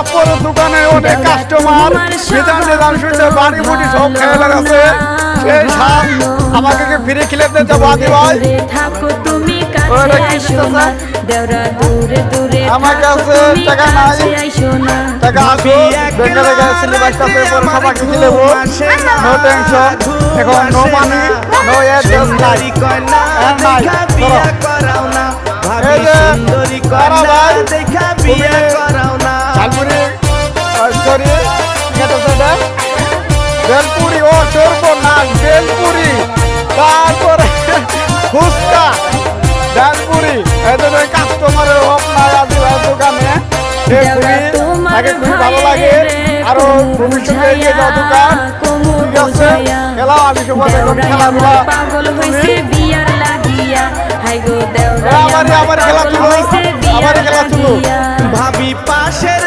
আপুর দোকানে অনেক কাস্টমার নিজাম শুনতে বাড়ি বুড়ি সব খেয়ে লাগাছে সেই সাপ আমাকে কি ফিরে খেলে দিতে বাদি ভাই ওরা কি দিতেছে আমার কাছে টাকা নাই টাকা আসো বেঙ্গলে গেছিলি বাইকটাতে পরে সবাইকে কি নেবো নো টেনশন এখন নো মানি নো এড্রেস নাই নাই এই যে তারা ভাই ঝালমুড়ি সরি বেলপুরি ও সর্বনাশ বেলপুরি তারপরে ফুচকা ডালপুরি এদের কাস্টমারের অভাব নাই আদিবাস দোকানে তাকে খুবই ভালো লাগে আরো ভবিষ্যতে এগিয়ে যাওয়া দোকান ঠিক আছে খেলাও আমি সবাই খেলাধুলা আমার খেলা তুলো আমার খেলা তুলো ভাবি পাশের